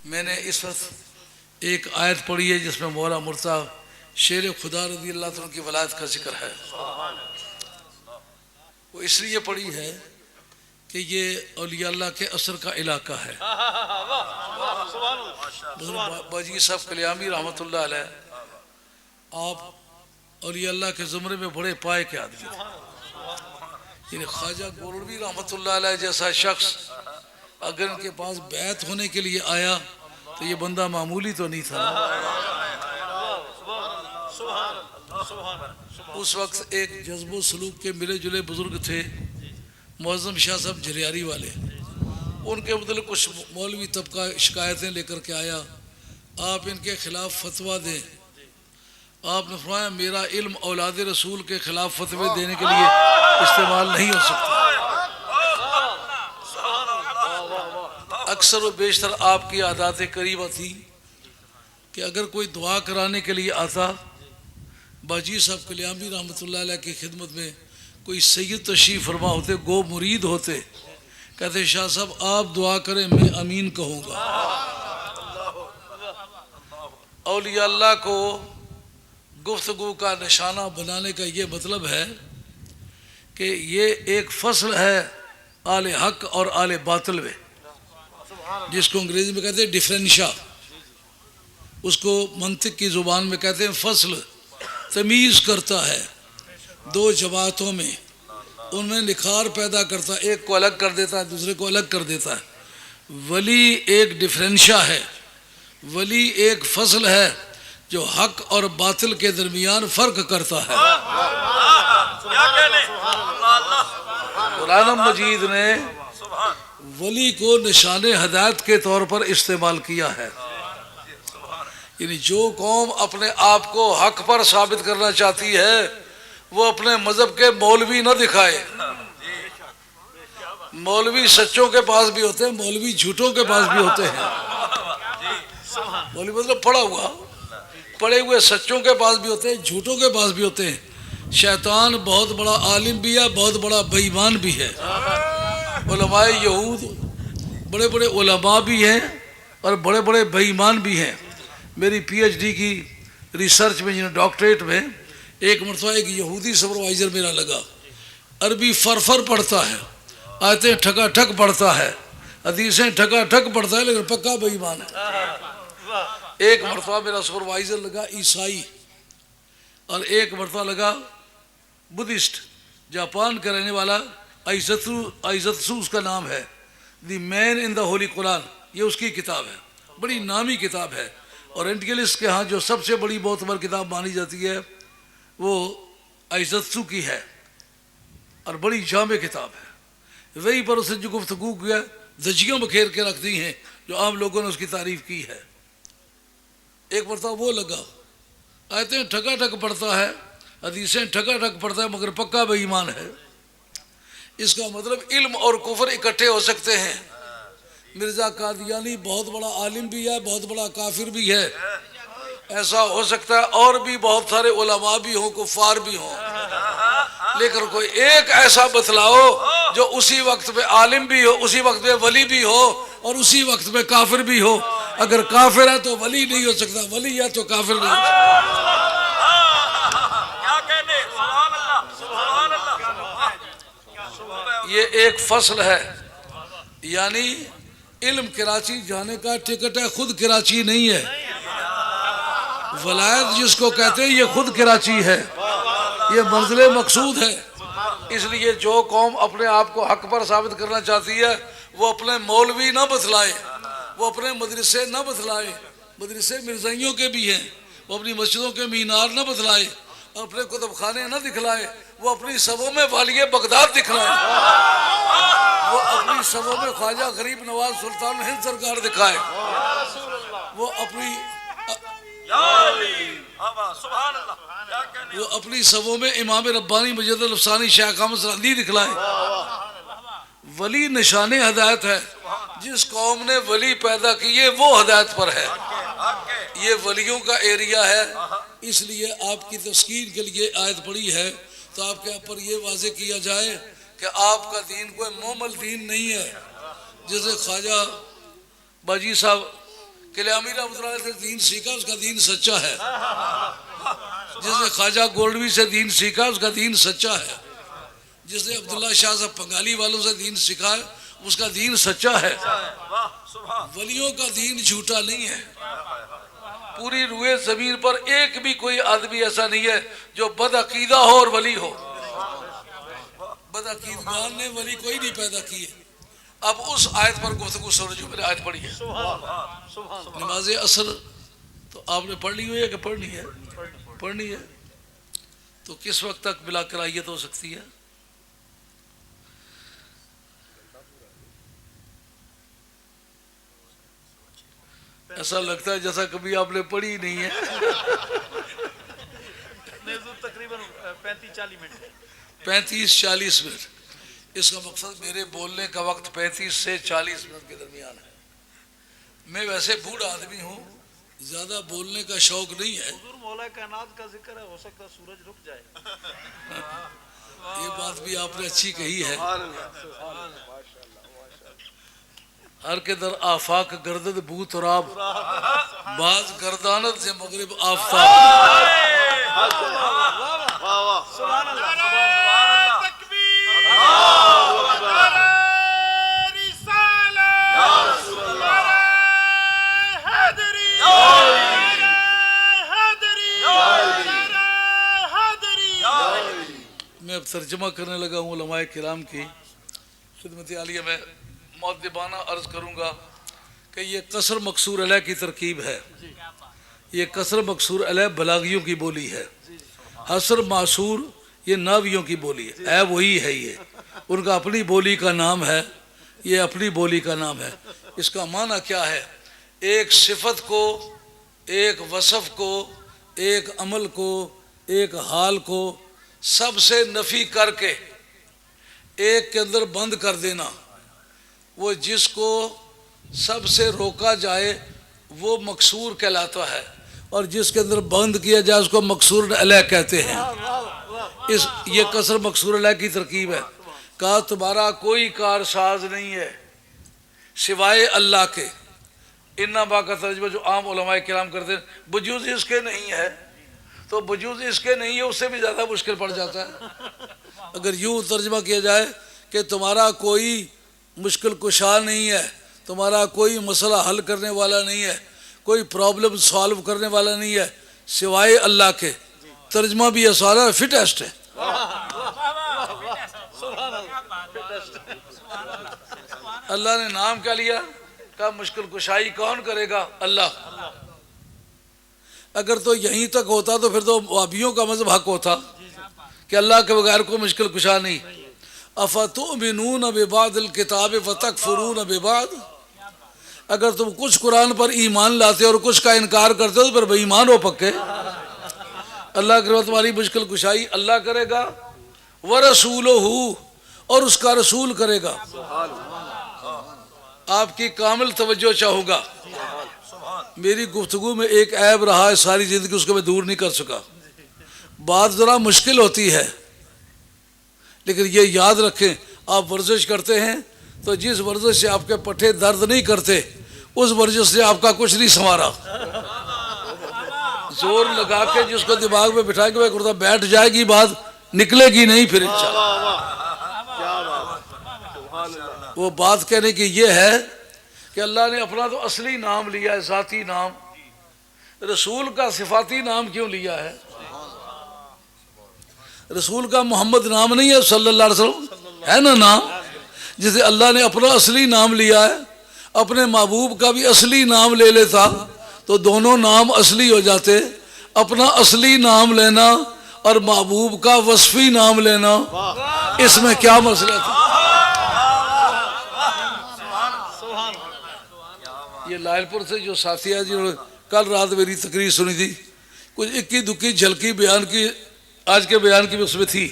میں نے اس وقت ایک آیت پڑھی ہے جس میں مولا مرتضیٰ شیر خدا رضی اللہ عنہ کی ولایت کا ذکر ہے. وہ اس لیے پڑھی ہے کہ یہ اولیاء اللہ کے اثر کا علاقہ ہے. باجی صاحب کلیامی رحمۃ اللہ علیہ آپ اولیاء اللہ کے زمرے میں بڑے پائے کے آدمی تھے. یعنی خواجہ گولڑوی رحمۃ اللہ علیہ جیسا شخص اگر ان کے پاس بیعت ہونے کے لیے آیا تو یہ بندہ معمولی تو نہیں تھا. اس وقت ایک جذب و سلوک کے ملے جلے بزرگ تھے معظم شاہ صاحب جریاری والے. ان کے متعلق کچھ مولوی طبقہ شکایتیں لے کر کے آیا. آپ ان کے خلاف فتویٰ دیں. آپ نے فرمایا میرا علم اولاد رسول کے خلاف فتوے دینے کے لیے استعمال نہیں ہو سکتا. اکثر و بیشتر آپ کی عادات کریمہ تھی کہ اگر کوئی دعا کرانے کے لیے آتا باجی صاحب کلیامی رحمۃ اللہ علیہ کی خدمت میں کوئی سید تشریف فرما ہوتے گو مرید ہوتے کہتے شاہ صاحب آپ دعا کریں میں امین کہوں گا. اولیاء اللہ کو گفتگو کا نشانہ بنانے کا یہ مطلب ہے کہ یہ ایک فصل ہے آل حق اور آل باطل میں جس کو انگریزی میں کہتے ہیں ڈفرینشا. اس کو منطق کی زبان میں کہتے ہیں فصل. تمیز کرتا ہے دو جماعتوں میں ان میں نکھار پیدا کرتا ہے. ایک کو الگ کر دیتا ہے دوسرے کو الگ کر دیتا ہے. ولی ایک ڈفرینشا ہے. ولی ایک فصل ہے جو حق اور باطل کے درمیان فرق کرتا ہے. قرآن مجید نے ولی کو نشان ہدایت کے طور پر استعمال کیا ہے. یعنی جو قوم اپنے آپ کو حق پر ثابت کرنا چاہتی ہے وہ اپنے مذہب کے مولوی نہ دکھائے. مولوی سچوں کے پاس بھی ہوتے ہیں مولوی جھوٹوں کے پاس بھی ہوتے ہیں. مولوی مطلب پڑھے ہوئے سچوں کے پاس بھی ہوتے ہیں جھوٹوں کے پاس بھی ہوتے ہیں. شیطان بہت بڑا عالم بھی ہے بہت بڑا بے ایمان بھی ہے. علماء یہود بڑے بڑے علماء بھی ہیں اور بڑے بڑے بے ایمان بھی ہیں. میری پی ایچ ڈی کی ریسرچ میں ڈاکٹریٹ میں ایک مرتبہ ایک یہودی سپروائزر میرا لگا. عربی فرفر پڑھتا ہے آیتیں ٹھکا ٹھک پڑھتا ہے حدیثیں ٹھکا ٹھک پڑھتا ہے لیکن پکا بے ایمان ہے. ایک مرتبہ میرا سپروائزر لگا عیسائی اور ایک مرتبہ لگا بدھسٹ جاپان کا رہنے والا ایزتسو اس کا نام ہے. دی مین ان دا ہولی قرآن یہ اس کی کتاب ہے. بڑی نامی کتاب ہے. اورینٹیلسٹ کے ہاں جو سب سے بڑی معتبر کتاب مانی جاتی ہے وہ ایزتسو کی ہے اور بڑی جامع کتاب ہے. وہی پر اسے جو گفتگو کیا دھجیاں بکھیر کے رکھ دی ہیں جو عام لوگوں نے اس کی تعریف کی ہے. ایک مرتبہ وہ لگا آیتیں ٹھکا ٹھک پڑھتا ہے حدیثیں ٹھکا ٹھک پڑھتا ہے مگر پکا بے ایمان ہے. اس کا مطلب علم اور کفر اکٹھے ہو سکتے ہیں. مرزا قادیانی بہت بڑا عالم بھی ہے بہت بڑا کافر بھی ہے. ایسا ہو سکتا ہے اور بھی بہت سارے علماء بھی ہوں کفار بھی ہوں لیکن کوئی ایک ایسا بتلاؤ جو اسی وقت میں عالم بھی ہو اسی وقت میں ولی بھی ہو اور اسی وقت میں کافر بھی ہو. اگر کافر ہے تو ولی نہیں ہو سکتا ولی ہے تو کافر نہیں ہو سکتا. یہ ایک فصل ہے. یعنی علم کراچی جانے کا ٹکٹ ہے خود کراچی نہیں ہے. ولایت جس کو کہتے ہیں یہ خود کراچی ہے یہ منزل مقصود ہے. اس لیے جو قوم اپنے آپ کو حق پر ثابت کرنا چاہتی ہے وہ اپنے مولوی نہ بتلائے وہ اپنے مدرسے نہ بتلائے. مدرسے مرزائیوں کے بھی ہیں. وہ اپنی مسجدوں کے مینار نہ بتلائے اپنے کتب خانے نہ دکھلائے. وہ اپنی صفوں میں والی بغداد دکھلائے. وہ اپنی صفوں میں خواجہ غریب نواز سلطان ہند سرکار دکھائے. وہ اپنی صفوں میں امام ربانی مجد الافسانی شیخ احمد سرندی دکھلائے. ولی نشان ہدایت ہے. جس قوم نے ولی پیدا کیے وہ ہدایت پر ہے. یہ ولیوں کا ایریا ہے. اس لیے آپ کی تسکین کے لیے آیت پڑھی ہے تو آپ کے اوپر یہ واضح کیا جائے کہ آپ کا دین کوئی مومل دین نہیں ہے. جیسے خواجہ باجی صاحب کلیامی رحمۃ اللہ علیہ سے دین سیکھا، اس کا دین سچا ہے. جس نے خواجہ گولڈوی سے دین سیکھا، اس کا دین سچا ہے. جس نے عبداللہ شاہ صاحب پنگالی والوں سے دین سیکھا ہے، اس کا دین سچا ہے. ولیوں کا دین جھوٹا نہیں ہے. پوری روئے زمین پر ایک بھی کوئی آدمی ایسا نہیں ہے جو بد عقیدہ ہو اور ولی ہو. بد عقیدگان نے ولی کوئی نہیں پیدا کیے. اب اس آیت پر گفتگو سمجھو جو میں نے آیت پڑھی ہے. نماز عصر تو آپ نے پڑھ لی ہوئی ہے کہ پڑھنی ہے؟ پڑھنی ہے. تو کس وقت تک بلا کراہیت ہو سکتی ہے؟ ایسا لگتا ہے جیسا کبھی آپ نے پڑھی ہی نہیں ہے. تقریباً 35-40 منٹ. 35-40 منٹ. اس کا مقصد میرے بولنے کا وقت 35 سے 40 منٹ کے درمیان ہے. میں ویسے بوڑھا آدمی ہوں، زیادہ بولنے کا شوق نہیں ہے. حضور مولا کائنات کا ذکر ہے، ہو سکتا ہے سورج رک جائے. یہ بات بھی آپ نے اچھی کہی ہے. ہر کے در آفاق گردد بو تراب، بعض گردانت سے مغرب آفتاب. سبحان اللہ. میں اب ترجمہ کرنے لگا ہوں علماء کرام کی خدمت عالیہ میں. مؤدبانہ عرض کروں گا کہ یہ قصر مقصور علیہ کی ترکیب ہے. یہ قصر مقصور علیہ بلاغیوں کی بولی ہے. حصر معصور یہ ناویوں کی بولی ہے. وہی ہے، یہ ان کا اپنی بولی کا نام ہے. یہ اپنی بولی کا نام ہے. اس کا معنی کیا ہے؟ ایک صفت کو، ایک وصف کو، ایک عمل کو، ایک حال کو سب سے نفی کر کے ایک کے اندر بند کر دینا. وہ جس کو سب سے روکا جائے وہ مقصور کہلاتا ہے، اور جس کے اندر بند کیا جائے اس کو مقصور علیہ کہتے ہیں. یہ قصر مقصور علیہ کی ترکیب ہے. کہا تمہارا کوئی کارساز نہیں ہے سوائے اللہ کے. انما کا ترجمہ جو عام علماء کرام کرتے ہیں بجوز اس کے نہیں ہے، تو بجوز اس کے نہیں ہے اس سے بھی زیادہ مشکل پڑ جاتا ہے. اگر یوں ترجمہ کیا جائے کہ تمہارا کوئی مشکل کشا نہیں ہے، تمہارا کوئی مسئلہ حل کرنے والا نہیں ہے، کوئی پرابلم سالو کرنے والا نہیں ہے سوائے اللہ کے. ترجمہ بھی یہ سارا فٹیسٹ ہے. اللہ نے نام کیا لیا؟ کہا مشکل کشائی کون کرے گا؟ اللہ. اگر تو یہیں تک ہوتا تو پھر تو وہابیوں کا مذہب حق ہوتا کہ اللہ کے بغیر کوئی مشکل کشا نہیں. افتؤمنون ببعض الکتاب وتکفرون ببعض. اگر تم کچھ قرآن پر ایمان لاتے اور کچھ کا انکار کرتے ہو تو پھر بے ایمان ہو پکے. اللہ کے بعد تمہاری مشکل کشائی اللہ کرے گا، ورسولہ اور اس کا رسول کرے گا. آپ کی کامل توجہ چاہوں گا. میری گفتگو میں ایک عیب رہا ہے ساری زندگی، اس کو میں دور نہیں کر سکا. بات ذرا مشکل ہوتی ہے لیکن یہ یاد رکھیں، آپ ورزش کرتے ہیں تو جس ورزش سے آپ کے پٹھے درد نہیں کرتے اس ورزش سے آپ کا کچھ نہیں سنوارا. زور لگا کے جس کو دماغ میں بٹھا کے وہ بیٹھ جائے گی بات نکلے گی نہیں پھر انشاءاللہ. وہ بات کہنے کی یہ ہے کہ اللہ نے اپنا تو اصلی نام لیا ہے، ذاتی نام. رسول کا صفاتی نام کیوں لیا ہے؟ رسول کا محمد نام نہیں ہے صلی اللہ علیہ وسلم ہے نا نام. جسے اللہ نے اپنا اصلی نام لیا ہے، اپنے محبوب کا بھی اصلی نام لے لیتا تو دونوں نام اصلی ہو جاتے. اپنا اصلی نام لینا اور محبوب کا وصفی نام لینا، اس میں کیا مسئلہ تھا؟ یہ لائل پور سے جو ساتھی ہے جنہوں نے کل رات میری تقریر سنی تھی، کچھ اکی دکی جھلکی بیان کی آج کے بیان کی بھی اس میں تھی،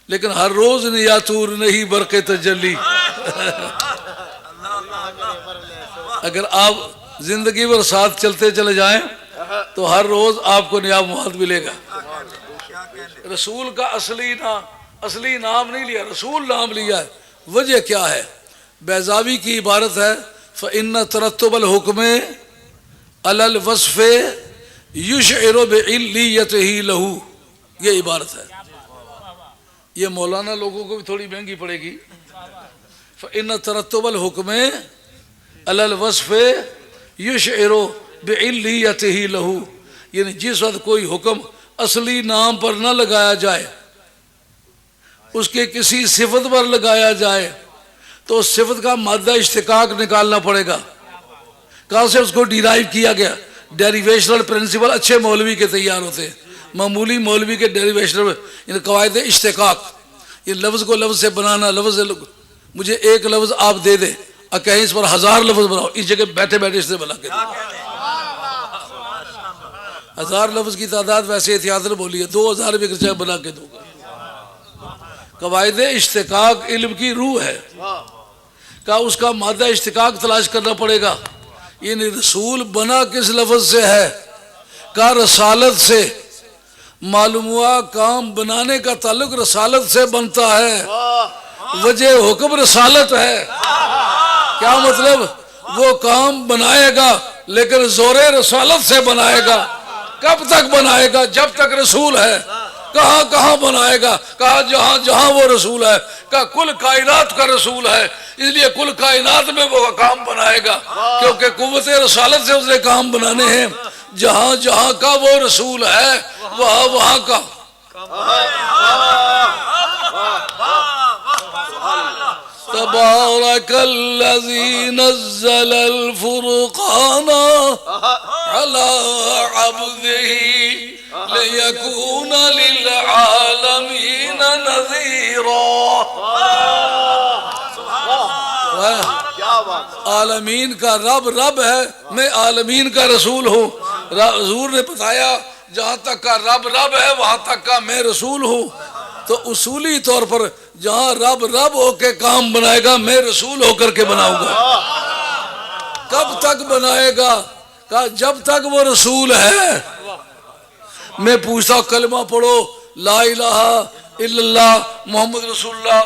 لیکن ہر روز نیا تور نہیں برق تجلی. اگر آپ زندگی بھر ساتھ چلتے چلے جائیں تو ہر روز آپ کو نیا مواد ملے گا. رسول کا اصلی نام نہیں لیا، رسول نام لیا ہے. وجہ کیا ہے؟ بیضاوی کی عبارت ہے فَإِنَّ تَرَتُّبَ الْحُكْمِ علی الوصف یشعر بعلیتہ لہو، یہ عبارت ہے. یہ مولانا لوگوں کو بھی تھوڑی مہنگی پڑے گی. فإن ترتب الحکم علی الوصف یشعر بعلیتہ لہو، یعنی جس وقت کوئی حکم اصلی نام پر نہ لگایا جائے، اس کے کسی صفت پر لگایا جائے، تو اس صفت کا مادہ اشتقاق نکالنا پڑے گا. کہاں سے اس کو ڈیرائیو کیا گیا؟ ڈیریویشنل پرنسپل اچھے مولوی کے تیار ہوتے ہیں. معمولی مولوی کے ڈیریویشنل یعنی قواعد اشتقاق، یہ لفظ کو لفظ سے بنانا. لفظ مجھے ایک لفظ آپ دے دیں اور کہیں اس پر 1000 لفظ بناؤ، اس جگہ بیٹھے بیٹھے اس سے بنا کے دو. 1000 لفظ کی تعداد ویسے احتیاطاً بولی ہے، 2000 بھی اگر بنا کے دو گا. قواعد اشتقاق علم کی روح ہے. کہ اس کا مادہ اشتقاق تلاش کرنا پڑے گا. یعنی رسول بنا کس لفظ سے ہے؟ کا رسالت سے. معلوم ہوا کام بنانے کا تعلق رسالت سے بنتا ہے. وجہ حکم رسالت ہے. کیا مطلب؟ وہ کام بنائے گا لیکن زور رسالت سے بنائے گا. کب تک بنائے گا؟ جب تک رسول ہے. کہاں کہاں بنائے گا؟ کہا جہاں جہاں وہ رسول ہے. کہا کل کائنات کا رسول ہے، اس لیے کل کائنات میں وہ کام بنائے گا، کیونکہ قوت رسالت سے اس نے کام بنانے ہیں. جہاں جہاں کا وہ رسول ہے وہاں وہاں کا. تبارک الذی نزل الفرقان علی عبدہ لیکون للعالمین نذیرا. عالمین کا رب رب ہے، میں عالمین کا رسول ہوں. حضور نے بتایا جہاں تک کا رب رب ہے وہاں تک کا میں رسول ہوں. تو اصولی طور پر جہاں رب رب ہو کے کام بنائے گا، میں رسول ہو کر کے بناؤں گا. کب تک بنائے گا؟ کہا جب تک وہ رسول ہے. میں پوچھتا ہوں کلمہ پڑھو لا الہ الا اللہ محمد رسول اللہ.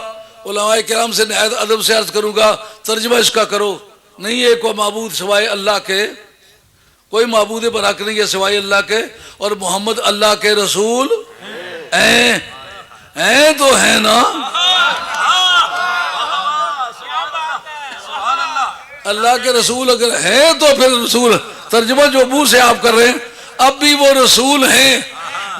علماء کرام سے نہایت ادب سے عرض کروں گا ترجمہ اس کا کرو. نہیں ہے کوئی معبود سوائے اللہ کے، کوئی معبود برحق نہیں ہے سوائے اللہ کے، اور محمد اللہ کے رسول ہیں تو ہیں نا. اللہ کے رسول اگر ہیں تو پھر رسول. ترجمہ جو منہ سے آپ کر رہے ہیں اب بھی وہ رسول ہیں.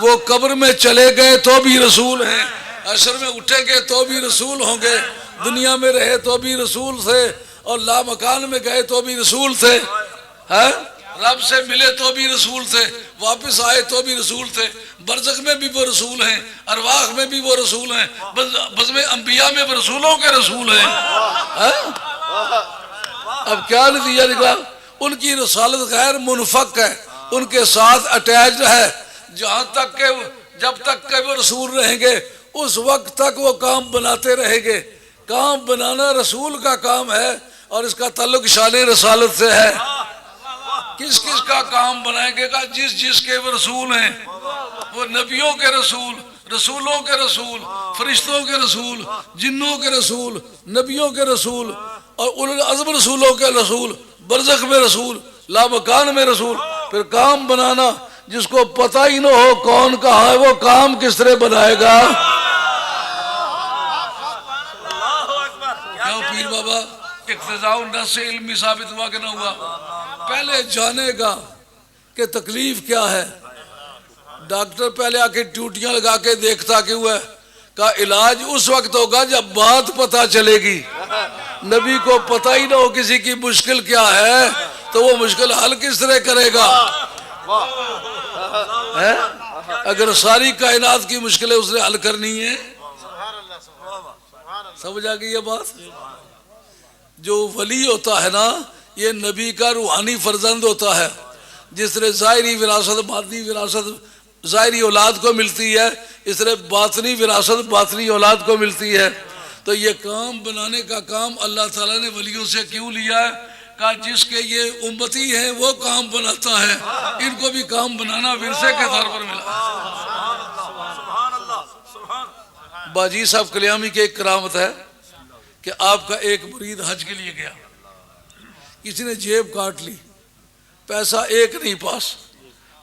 وہ قبر میں چلے گئے تو بھی رسول ہیں، حشر میں اٹھیں گے تو بھی رسول ہوں گے، دنیا میں رہے تو بھی رسول تھے، اور لامکان میں گئے تو بھی رسول تھے، رب سے ملے تو بھی رسول تھے، واپس آئے تو بھی رسول تھے. برزخ میں بھی وہ رسول ہیں، ارواح میں بھی وہ رسول ہیں، بزم انبیاء میں وہ رسولوں کے رسول ہیں. اب کیا نتیجہ نکلا؟ ان کی رسالت غیر منفک ہے، ان کے ساتھ اٹیچڈ ہے. جہاں تک کہ جب تک کہ وہ رسول رہیں گے اس وقت تک وہ کام بناتے رہیں گے. کام بنانا رسول کا کام ہے اور اس کا تعلق شان رسالت سے ہے. کس کس کا کام بنائیں گے؟ کہ جس جس کے وہ رسول ہیں، وہ نبیوں کے رسول، رسولوں کے رسول، فرشتوں کے رسول، جنوں کے رسول، نبیوں کے رسول، اور اولو العزم رسولوں کے رسول، برزخ میں رسول، لامکان میں رسول. پھر کام بنانا جس کو پتہ ہی نہ ہو کون کہاں ہے وہ کام کس طرح بنائے گا؟ کیا پیر بابا اقتضاء النص علمی ثابت ہوا کہ نہ ہوا؟ پہلے جانے گا کہ تکلیف کیا ہے. ڈاکٹر پہلے آ کے ڈیوٹیاں لگا کے دیکھتا کہ ہوا ہے. کا علاج اس وقت ہوگا جب بات پتہ چلے گی. نبی کو پتہ ہی نہ ہو کسی کی مشکل کیا ہے تو وہ مشکل حل کس طرح کرے گا؟ اگر ساری کائنات کی مشکلیں اس نے حل کرنی ہے. سمجھ آ گئی یہ بات؟ جو ولی ہوتا ہے نا یہ نبی کا روحانی فرزند ہوتا ہے. جس طرح ظاہری وراثت مادی وراثت ظاہری اولاد کو ملتی ہے، اس طرح باطنی وراثت باطنی اولاد کو ملتی ہے. تو یہ کام بنانے کا کام اللہ تعالیٰ نے ولیوں سے کیوں لیا ہے؟ کہ جس کے یہ امتی ہیں وہ کام بناتا ہے، ان کو بھی کام بنانا ورثے کے طور پر ملا. باجی صاحب کلیامی کی ایک کرامت ہے کہ آپ کا ایک مرید حج کے لیے گیا، کسی نے جیب کاٹ لی پیسہ ایک نہیں پاس.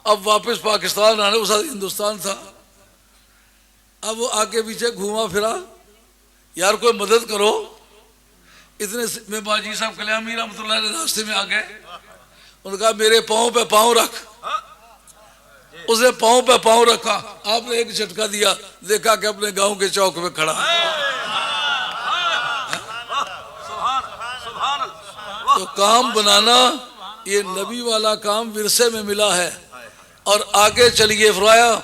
اب واپس پاکستان آنے، اس وقت ہندوستان تھا. اب وہ آگے پیچھے گھوما پھرا، یار کوئی مدد کرو. اتنے میں باجی صاحب کلیامی رحمۃ اللہ علیہ راستے میں آ گئے. انہوں نے کہا میرے پاؤں پہ پاؤں رکھ. اس نے پاؤں پہ پاؤں رکھا. آپ نے ایک جھٹکا دیا، دیکھا کہ اپنے گاؤں کے چوک میں کھڑا. تو کام بنانا یہ نبی والا کام ورثے میں ملا ہے. اور آگے چلیے فرمایا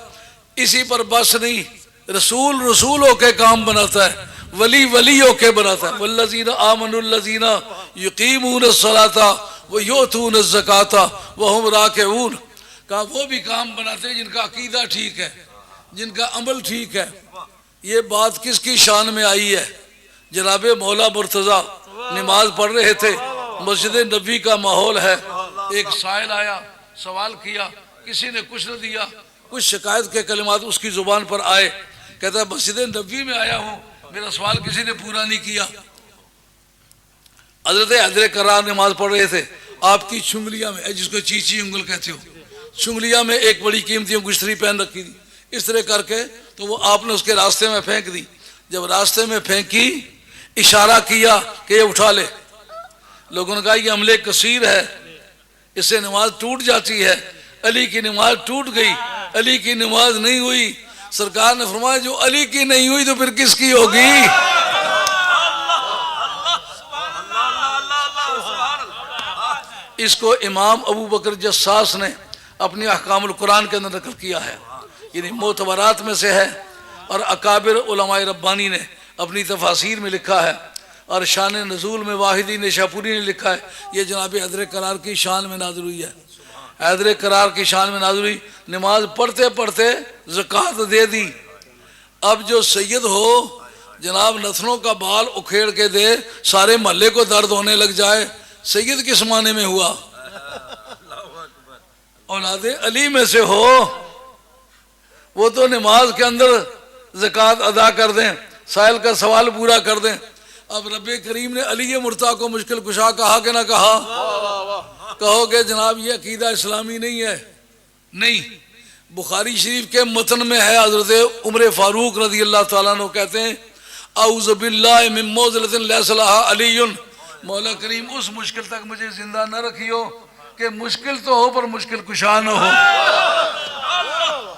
اسی پر بس نہیں، رسول رسول ہو کے کام بناتا ہے، ولی ولی ہو کے بناتا ہے. والذین آمنوا الذین یقیمون الصلاۃ ویؤتون الزکاۃ وہم راکعون. کہا وہ بھی کام بناتے ہیں جن کا عقیدہ ٹھیک ہے، جن کا عمل ٹھیک ہے. یہ بات کس کی شان میں آئی ہے؟ جناب مولا مرتضیٰ نماز پڑھ رہے تھے، مسجد نبی کا ماحول ہے. ایک سائل آیا، سوال کیا، کسی نے کچھ نہ دیا. کچھ شکایت کے کلمات اس کی زبان پر آئے. کہتا ہے مسجد نبی میں آیا ہوں، میرا سوال کسی نے پورا نہیں کیا. حضرت کرار نماز پڑھ رہے تھے. آپ کی چنگلیاں میں، جس کو چیچی انگل کہتے ہو، چنگلیاں میں ایک بڑی قیمتی گشتری پہن رکھی تھی. اس طرح کر کے تو وہ آپ نے اس کے راستے میں پھینک دی. جب راستے میں پھینکی، اشارہ کیا کہ یہ اٹھا لے. لوگوں نے کہا یہ عملے کثیر ہے، اس سے نماز ٹوٹ جاتی ہے. علی کی نماز ٹوٹ گئی، علی کی نماز نہیں ہوئی. سرکار نے فرمایا جو علی کی نہیں ہوئی تو پھر کس کی ہوگی؟ اس کو امام ابو بکر جساس نے اپنی احکام القرآن کے اندر نقل کیا ہے، یعنی معتبرات میں سے ہے. اور اکابر علماء ربانی نے اپنی تفاسیر میں لکھا ہے. اور شان نزول میں واحدی نشاپوری نے لکھا ہے یہ جناب حیدر کرار کی شان میں نازل ہوئی ہے. حیدر کرار کی شان میں نازل ہوئی. نماز پڑھتے پڑھتے زکوٰۃ دے دی. اب جو سید ہو جناب نتنوں کا بال اکھیڑ کے دے، سارے محلے کو درد ہونے لگ جائے، سید کس معنی میں ہوا؟ اولاد علی میں سے ہو. وہ تو نماز کے اندر زکوٰۃ ادا کر دیں، سائل کا سوال پورا کر دیں. اب رب کریم نے علی مرتضیٰ کو مشکل کشا کہا کہ نہ کہا؟ کہو گے جناب یہ عقیدہ اسلامی نہیں ہے. نہیں، بخاری شریف کے متن میں ہے. حضرت عمر فاروق رضی اللہ تعالیٰ عنہ کہتے ہیں اعوذ باللہ من موذلۃ لیس لہا علی. مولا کریم اس مشکل تک مجھے زندہ نہ رکھیو کہ مشکل تو ہو پر مشکل کشا نہ ہو.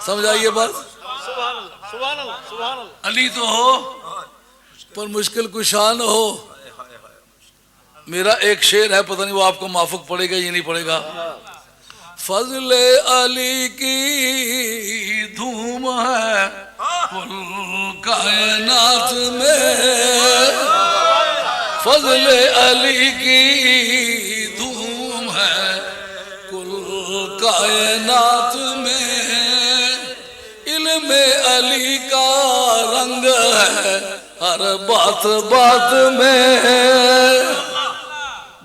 سمجھائیے بات. سبحان اللہ سبحان اللہ. علی تو ہو پر مشکل کشا نہ ہو. میرا ایک شعر ہے، پتہ نہیں وہ آپ کو موافق پڑے گا یا نہیں پڑے گا. فضل علی کی دھوم ہے کل کائنات میں، فضل علی کی دھوم ہے کل کائنات میں، علم علی کا رنگ ہے ہر بات بات میں،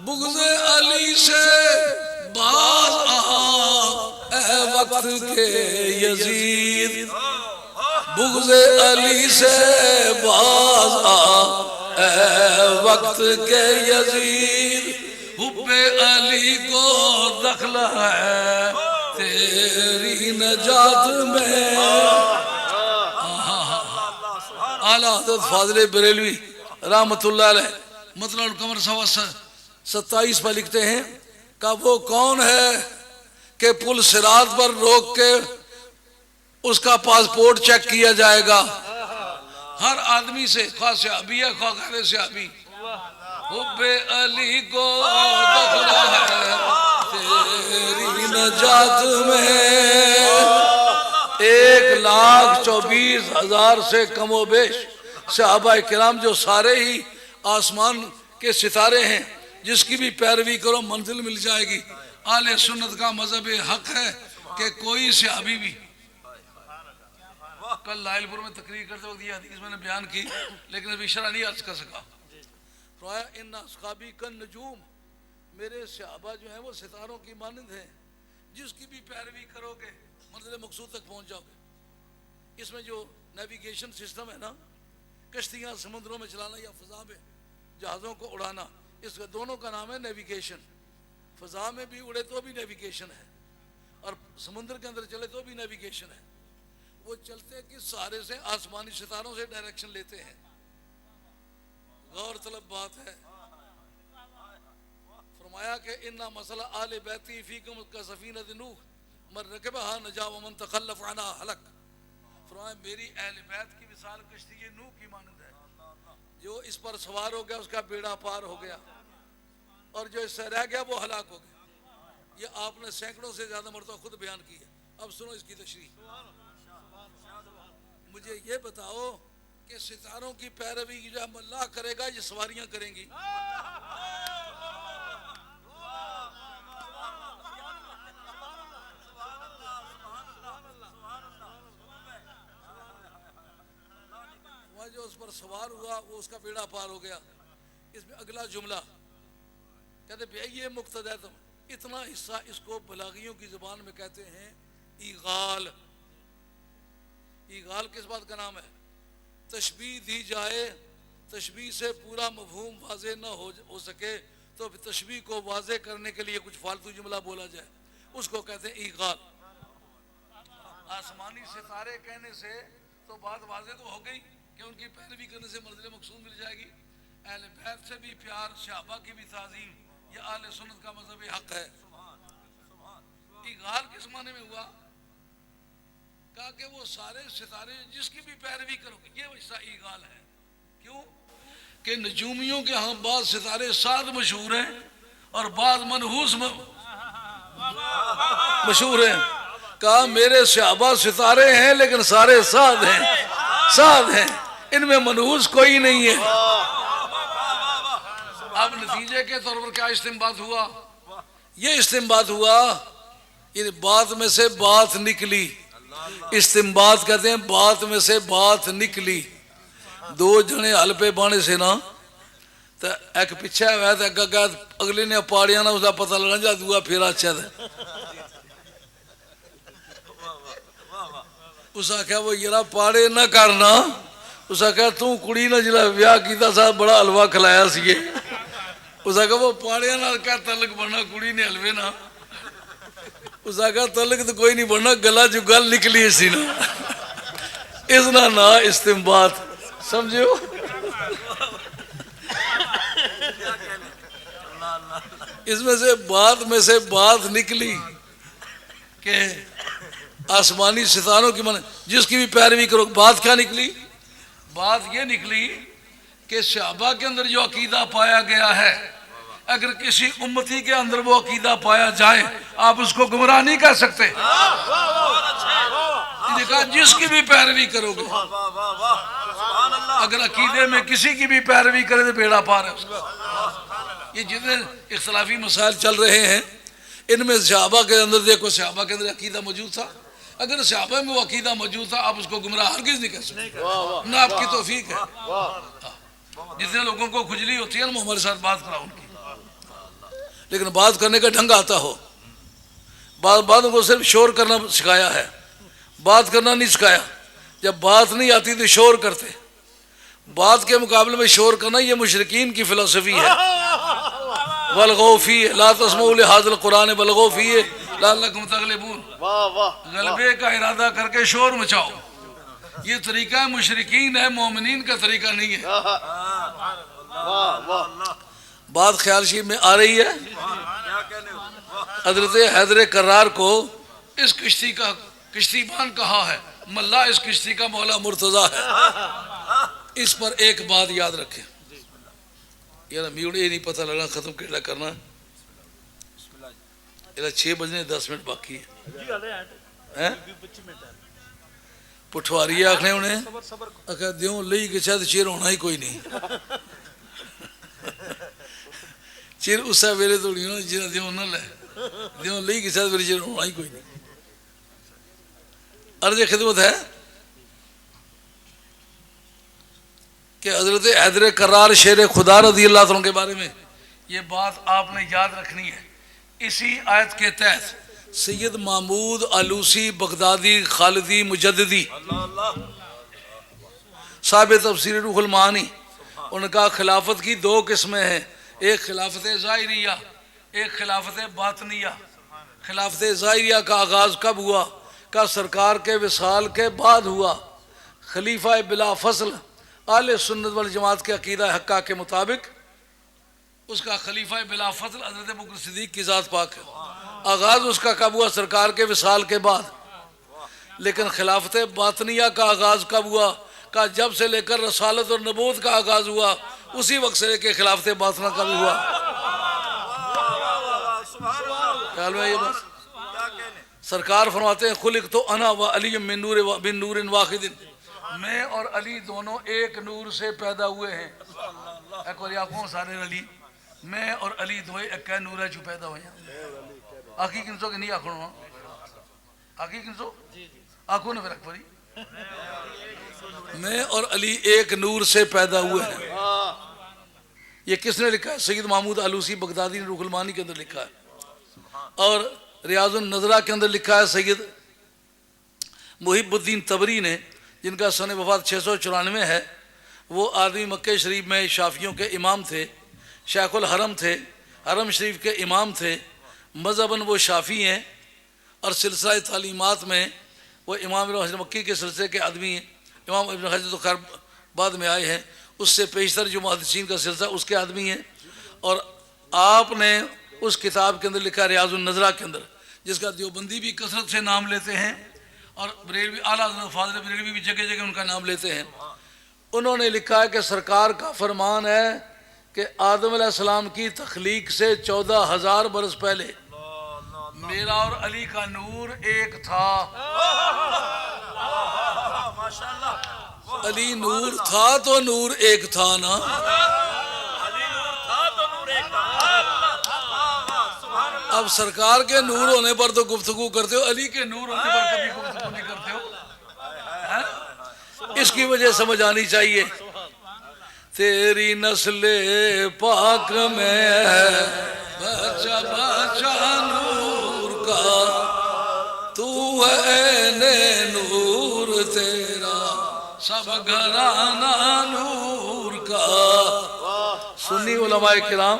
بغض علی سے باز آ اے وقت کے یزید، بغض علی سے باز آ اے وقت کے یزید، حب علی کو دخل ہے تیری نجات میں. اعلیٰ حضرت فاضل بریلوی رحمت اللہ علیہ مطلع القمر 27 پر لکھتے ہیں کہ وہ کون ہے کہ پل صراط پر روک کے اس کا پاسپورٹ چیک کیا جائے گا ہر آدمی سے، خواہ صحابی ہے خواہ غیر صحابی. حب علی کو دخل ہے تیری نجات میں. 1,24,000 سے کم و بیش صحابہ کرام جو سارے ہی آسمان کے ستارے ہیں، جس کی بھی پیروی کرو منزل مل جائے گی. اہل سنت کا مذہب حق ہے کہ کوئی صحابی بھی. کل لائل پور میں تقریر کرتے وقت یہ حدیث میں نے بیان کی لیکن ابھی شرح نہیں عرض کر سکا. فرمایا ان اصحابی کن نجوم، میرے صحابہ جو ہیں وہ ستاروں کی مانند ہیں، جس کی بھی پیروی کرو گے منزل مقصود تک پہنچ جاؤ گے. اس میں جو نیویگیشن سسٹم ہے نا، کشتیاں سمندروں میں چلانا یا فضا میں جہازوں کو اڑانا، اس کا دونوں کا نام ہے نیویگیشن. فضا میں بھی اڑے تو بھی نیویگیشن ہے، اور سمندر کے اندر چلے تو بھی نیویگیشن ہے۔ وہ چلتے کس سہارے سے؟ آسمانی ستاروں سے ڈائریکشن لیتے ہیں۔ غور طلب بات ہے۔ فرمایا کہ انا مسئلہ آل بیتی فیکم کسفینۃ نوح من رکبہا نجا ومن تخلف عنہا ہلک۔ فرمایا میری اہل بیت کی مثال کشتی نوح کی مانند ہے، جو اس پر سوار ہو گیا اس کا بیڑا پار ہو گیا، اور جو اس سے رہ گیا وہ ہلاک ہو گیا۔ یہ آپ نے سینکڑوں سے زیادہ مرتبہ خود بیان کی ہے۔ اب سنو اس کی تشریح۔ مجھے یہ بتاؤ کہ ستاروں کی پیروی جب اللہ کرے گا یہ سواریاں کریں گی؟ وہ جو اس پر سوار ہوا وہ اس کا بیڑا پار ہو گیا۔ اس میں اگلا جملہ کہتے ہیں یہ مقتضی تم، اتنا حصہ اس کو بلاغیوں کی زبان میں کہتے ہیں ایغال۔ ایغال کس بات کا نام ہے؟ تشبیہ دی جائے، تشبیہ سے پورا مفہوم واضح نہ ہو سکے تو تشبیہ کو واضح کرنے کے لیے کچھ فالتو جملہ بولا جائے، اس کو کہتے ہیں ایغال۔ آسمانی ستارے کہنے سے تو بات واضح تو ہو گئی کہ ان کی پیروی کرنے سے منزل مقصود مل جائے گی۔ اہل بیت سے بھی پیار، صحابہ کی بھی تعظیم، یہ اہل سنت کا مذہبی حق ہے۔ ایغال کس معنی میں ہوا؟ کہا کہ وہ سارے ستارے جس کی بھی پیروی کرو گے، یہ ویسا ایغال ہے۔ کیوں کہ نجومیوں کے ہاں بعض ستارے سعد مشہور ہیں اور بعض منحوس مشہور ہیں۔ کہا میرے صحابہ ستارے ہیں لیکن سارے سعد ہیں، سعد ہیں، ان میں منحوس کوئی نہیں ہے۔ اب نتیجے کے طور پر کیا استنباط ہوا؟ یہ استنباط ہوا، یہ بات میں سے بات نکلی۔ استنباط کہتے ہیں بات میں سے بات نکلی۔ دو جنے ہل پہ بانے سے نا تو ایک پیچھے ہوا تو اگا اگلے نے پاڑیاں نا، اس کا پتہ لگا جا دعا پھر اچھا تھا۔ اس آخیا وہ یرا پاڑے نہ کرنا، اس آخیا تو کڑی نہ جلا بیاہ کیتا سا بڑا حلوہ کھلایا سی۔ اس آخیا وہ پاڑیاں نہ کیا تعلق بننا، کڑی نے حلوے نہ۔ اس آخیا تعلق تو کوئی نہیں بننا، گلا جو گل نکلی اسی نا، اس نا استنباط سمجھو۔ اس میں سے بات نکلی کہ آسمانی ستاروں کی جس کی بھی پیروی کرو۔ بات کیا نکلی؟ بات یہ نکلی کہ صحابہ کے اندر جو عقیدہ پایا گیا ہے، اگر کسی امتی کے اندر وہ عقیدہ پایا جائے آپ اس کو گمراہ نہیں کہہ سکتے۔ کہا جس کی بھی پیروی کرو گے، اگر عقیدے میں کسی کی بھی پیروی کرے تو بیڑا پار ہے اس کا۔ یہ جتنے اختلافی مسائل چل رہے ہیں ان میں صحابہ کے اندر دیکھو، صحابہ کے اندر عقیدہ موجود تھا، اگر صحابہ میں وہ عقیدہ موجود تھا آپ اس کو گمراہ ہرگز نہیں کہہ سکتے، نہ آپ کی توفیق ہے۔ جتنے لوگوں کو کھجلی ہوتی ہے نا وہ ہمارے ساتھ بات کراؤ ان کی، لیکن بات کرنے کا ڈھنگ آتا ہو۔ باتوں کو صرف شور کرنا سکھایا ہے، بات کرنا نہیں سکھایا۔ جب بات نہیں آتی تو شور کرتے، بات کے مقابلے میں شور کرنا یہ مشرکین کی فلسفی ہے۔ وَالْغَوْا فِيهِ لَا تَسْمَعُوا لِهَٰذَا الْقُرْآنِ وَالْغَوْا فِيهِ لَعَلَّكُمْ تَغْلِبُونَ۔ غلبے کا ارادہ کر کے شور مچاؤ، یہ طریقہ مشرکین ہے، مومنین کا طریقہ نہیں ہے۔ بات خیال شریف میں آ رہی ہے۔ حضرت حیدر کرار کو اس کشتی کا کشتی بان کہا ہے، ملا اس کشتی کا مولا مرتضیٰ ہے۔ اس پر ایک بات یاد رکھیں، یار میوڑ یہ نہیں پتہ لگنا ختم کیڑا کرنا، 6 بجنے 10 منٹ باقی ہے۔ پٹھواری آخنے انہیں آخر دیوں لئی کہ شاید چیر ہونا ہی کوئی نہیں، چیر اس ویلے تو نہیں ہونا جنہیں دیوں نہ لے، دیوں لئی کہ شاید چیر ہونا ہی کوئی نہیں۔ عرض خدمت ہے کہ حضرت حیدر کرار شیر خدا رضی اللہ عنہ کے بارے میں یہ بات آپ نے یاد رکھنی ہے۔ اسی آیت کے تحت سید محمود علوسی بغدادی خالدی مجددی صاحب تفسیر روح المعانی، ان کا خلافت کی 2 قسمیں ہیں، ایک خلافت ظاہریہ ایک خلافت باطنیہ، خلافت ظاہریہ کا آغاز کب ہوا؟ کا سرکار کے وصال کے بعد ہوا۔ خلیفہ بلا فصل اہل سنت والجماعت کے عقیدہ حقہ کے مطابق اس کا خلیفہ بلا فضل حضرت ابوبکر صدیق کی ذات پاک ہے۔ آغاز اس کا کب ہوا؟ سرکار کے وصال کے بعد۔ لیکن خلافت باطنیہ کا آغاز کب ہوا؟ کہ جب سے لے کر رسالت اور نبوت کا آغاز ہوا اسی وقت سے لے کے خلافت باطنہ کا بھی ہوا۔ خیال میں یہ بات سرکار فرماتے ہیں خلق تو انا و علی من نور واحد، میں اور علی دونوں ایک نور سے پیدا ہوئے ہیں۔ ایک اور کون سارے علی میں اور علی دو ایک نور ہے جو پیدا ہوئے ہیں۔ آخی کنسو کہ نہیں آخر آخی کنسو آخو نے پھر اکبری میں اور علی ایک نور سے پیدا ہوئے ہیں۔ یہ کس نے لکھا ہے؟ سید محمود آلوسی بغدادی نے روح المعانی کے اندر لکھا ہے، اور ریاض النظرہ کے اندر لکھا ہے سید محب الدین تبری نے، جن کا سن وفات 694 ہے۔ وہ آدمی مکہ شریف میں شافیوں کے امام تھے، شیخ الحرم تھے، حرم شریف کے امام تھے، مذہباً وہ شافی ہیں، اور سلسلہ تعلیمات میں وہ امام ابن حجر مکی کے سلسلے کے آدمی ہیں۔ امام ابن حجر تو خیر بعد میں آئے ہیں، اس سے پیشتر جو محدثین کا سلسلہ اس کے آدمی ہیں۔ اور آپ نے اس کتاب کے اندر لکھا ریاض النظرہ کے اندر، جس کا دیوبندی بھی کثرت سے نام لیتے ہیں، اور بریلوی اعلیٰ حضرت فاضل بریلوی بھی جگہ جگہ ان کا نام لیتے ہیں۔ انہوں نے لکھا ہے کہ سرکار کا فرمان ہے کہ آدم علیہ السلام کی تخلیق سے 14,000 برس پہلے میرا اور علی کا نور ایک تھا۔ علی نور تھا تو نور ایک تھا نا۔ اب سرکار کے نور ہونے پر تو گفتگو کرتے ہو، علی کے نور ہونے پر کبھی گفتگو نہیں کرتے ہو۔ اس کی وجہ سمجھ آنی چاہیے۔ تیری نسل پاک میں ہے بچہ بچہ نور کا، تو ہے عین نور تیرا سب گھرانہ نور کا۔ سنی علماء کرام